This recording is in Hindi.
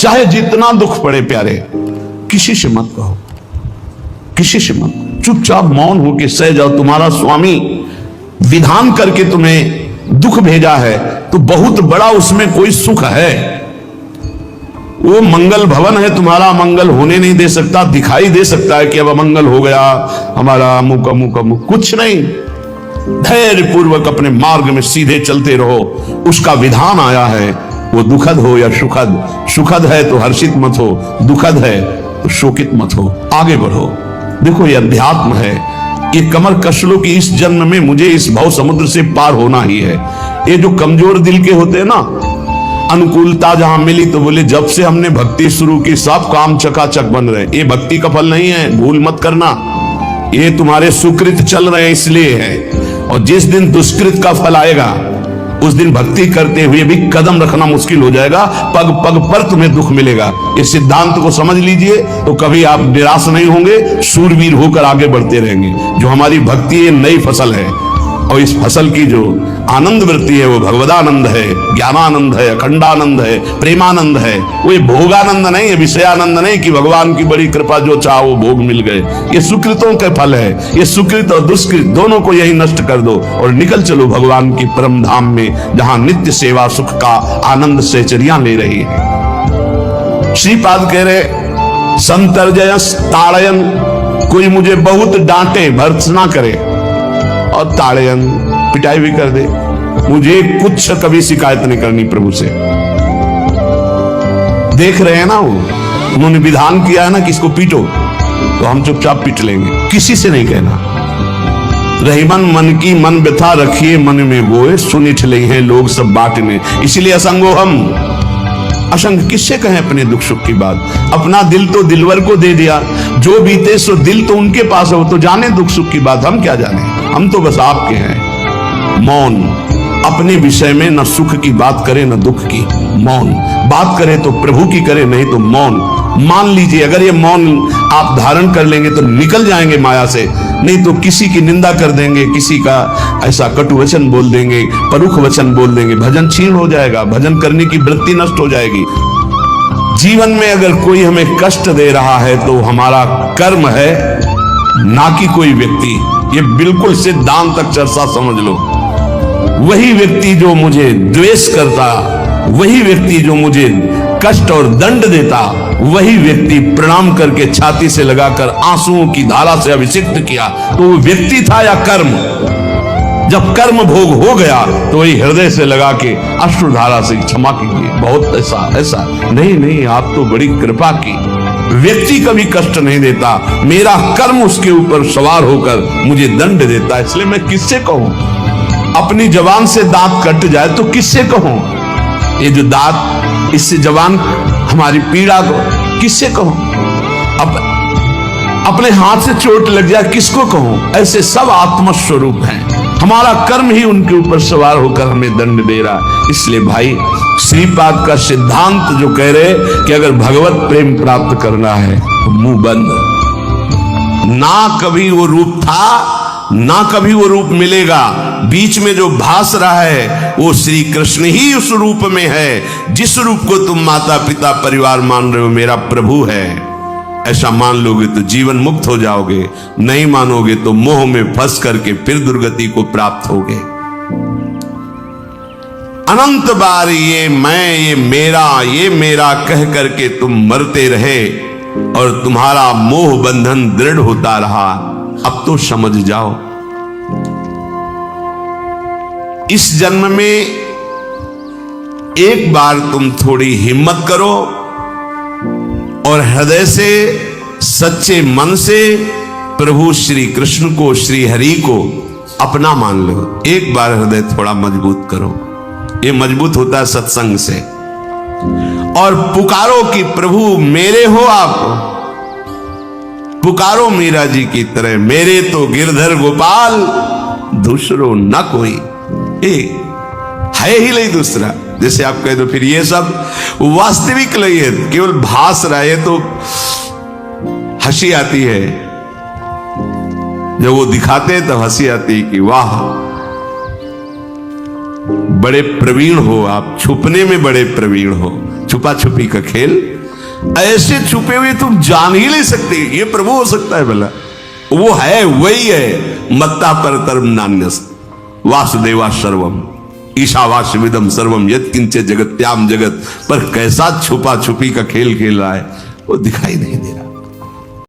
चाहे जितना दुख पड़े प्यारे, किसी से मत कहो, किसी से मत, चुपचाप मौन होके सह जाओ। तुम्हारा स्वामी विधान करके तुम्हें दुख भेजा है तो बहुत बड़ा उसमें कोई सुख है। वो मंगल भवन है, तुम्हारा मंगल होने नहीं दे सकता। दिखाई दे सकता है कि अब अमंगल हो गया हमारा, अमुक अमुक अमुक, कुछ नहीं। धैर्य पूर्वक अपने मार्ग में सीधे चलते रहो। उसका विधान आया है, वो दुखद हो या सुखद, सुखद है तो हर्षित मत हो, दुखद है तो शोकित मत हो, आगे बढ़ो। देखो ये अध्यात्म है, ये कमर कस लो कि इस जन्म में मुझे इस भव समुद्र से पार होना ही है। ये जो कमजोर दिल के होते हैं ना, अनुकूलता जहां मिली तो बोले जब से हमने भक्ति शुरू की सब काम चकाचक बन रहे। ये भक्ति का फल नहीं है, भूल मत करना। ये तुम्हारे सुकृत चल रहे हैं इसलिए है, और जिस दिन दुष्कृत का फल आएगा उस दिन भक्ति करते हुए भी कदम रखना मुश्किल हो जाएगा, पग पग पर तुम्हें दुख मिलेगा। इस सिद्धांत को समझ लीजिए तो कभी आप निराश नहीं होंगे, शूरवीर होकर आगे बढ़ते रहेंगे। जो हमारी भक्ति ये नई फसल है, और इस फसल की जो आनंद वृत्ति है वो भगवदानंद है, ज्ञानानंद है, अखंडानंद है, प्रेमानंद है। वो भोगानंद नहीं है, विषयानंद नहीं कि भगवान की बड़ी कृपा जो चाहो वो भोग मिल गए। ये सुकृतों के फल है। ये सुकृत और दुष्कृत दोनों को यही नष्ट कर दो और निकल चलो भगवान की परम धाम में, जहां नित्य सेवा सुख का आनंद से चरिया ले रही है। श्रीपाद कह रहे संतर्जयस ताड़यन, कोई मुझे बहुत डांटे भर्त्सना करे और ताड़यन पिटाई भी कर दे, मुझे कुछ कभी शिकायत नहीं करनी प्रभु से। देख रहे हैं ना, वो उन्होंने विधान किया है ना कि इसको पीटो, तो हम चुपचाप पीट लेंगे, किसी से नहीं कहना। रहीमन मन की मन व्यथा रखिए मन में गोए, सुनिठ ले हैं लोग सब बाट में। इसलिए असंगो हम, असंग किससे कहें अपने दुख सुख की बात। अपना दिल तो दिलवर को दे दिया, जो बीते सो दिल तो उनके पास है, वो तो जाने दुख सुख की बात, हम क्या जाने, हम तो बस आपके हैं। मौन, अपने विषय में न सुख की बात करे न दुख की, मौन बात करे तो प्रभु की करे, नहीं तो मौन। मान लीजिए अगर ये मौन आप धारण कर लेंगे तो निकल जाएंगे माया से, नहीं तो किसी की निंदा कर देंगे, किसी का ऐसा कटु वचन बोल देंगे, परुख वचन बोल देंगे, भजन छीन हो जाएगा, भजन करने की वृत्ति नष्ट हो जाएगी। जीवन में अगर कोई हमें कष्ट दे रहा है तो हमारा कर्म है, ना कि कोई व्यक्ति। ये बिल्कुल सिद्धांत तक चर्चा समझ लो। वही व्यक्ति जो मुझे द्वेष करता, वही व्यक्ति जो मुझे कष्ट और दंड देता, वही व्यक्ति प्रणाम करके छाती से लगाकर आंसुओं की धारा से अभिषिक्त किया, तो वो व्यक्ति था या कर्म? जब कर्म भोग हो गया तो वही हृदय से लगा के अश्रुधारा से क्षमा कीजिए, बहुत ऐसा नहीं, आप तो बड़ी कृपा की। व्यक्ति कभी कष्ट नहीं देता, मेरा कर्म उसके ऊपर सवार होकर मुझे दंड देता है। इसलिए मैं किससे कहूं? अपनी जबान से दांत कट जाए तो किससे कहूं? ये जो दांत, इससे जबान हमारी पीड़ा को किससे कहूं? अपने हाथ से चोट लग जाए किसको कहूं? ऐसे सब आत्मस्वरूप हैं, हमारा कर्म ही उनके ऊपर सवार होकर हमें दंड दे रहा है। इसलिए भाई श्रीपाद का सिद्धांत जो कह रहे कि अगर भगवत प्रेम प्राप्त करना है तो मुंह बंद। ना कभी वो रूप था, ना कभी वो रूप मिलेगा। बीच में जो भास रहा है वो श्री कृष्ण ही उस रूप में है। जिस रूप को तुम माता पिता परिवार मान रहे हो मेरा प्रभु है, ऐसा मान लोगे तो जीवन मुक्त हो जाओगे, नहीं मानोगे तो मोह में फंस करके फिर दुर्गति को प्राप्त होगे। अनंत बार ये मैं, ये मेरा कह करके तुम मरते रहे और तुम्हारा मोह बंधन दृढ़ होता रहा। अब तो समझ जाओ, इस जन्म में एक बार तुम थोड़ी हिम्मत करो और हृदय से, सच्चे मन से प्रभु श्री कृष्ण को, श्री हरि को अपना मान लो। एक बार हृदय थोड़ा मजबूत करो, ये मजबूत होता है सत्संग से। और पुकारो कि प्रभु मेरे हो आप, पुकारो मीरा जी की तरह, मेरे तो गिरधर गोपाल दूसरो न कोई, है ही नहीं दूसरा। जैसे आप कह दो फिर ये सब वास्तविक नहीं है, केवल भास रहा है, तो हंसी आती है। जब वो दिखाते हैं तब हंसी आती है कि वाह बड़े प्रवीण हो आप, छुपने में बड़े प्रवीण हो। छुपा छुपी का खेल, ऐसे छुपे हुए तुम जान ही नहीं सकते ये प्रभु हो सकता है भला? वो है, वही है। मत्ता पर तरम नान्यस वासुदेवा सर्वम ईशावास्यमिदं सर्वम यत्किंच जगत्याम जगत। पर कैसा छुपा छुपी का खेल खेल रहा है वो दिखाई नहीं दे रहा।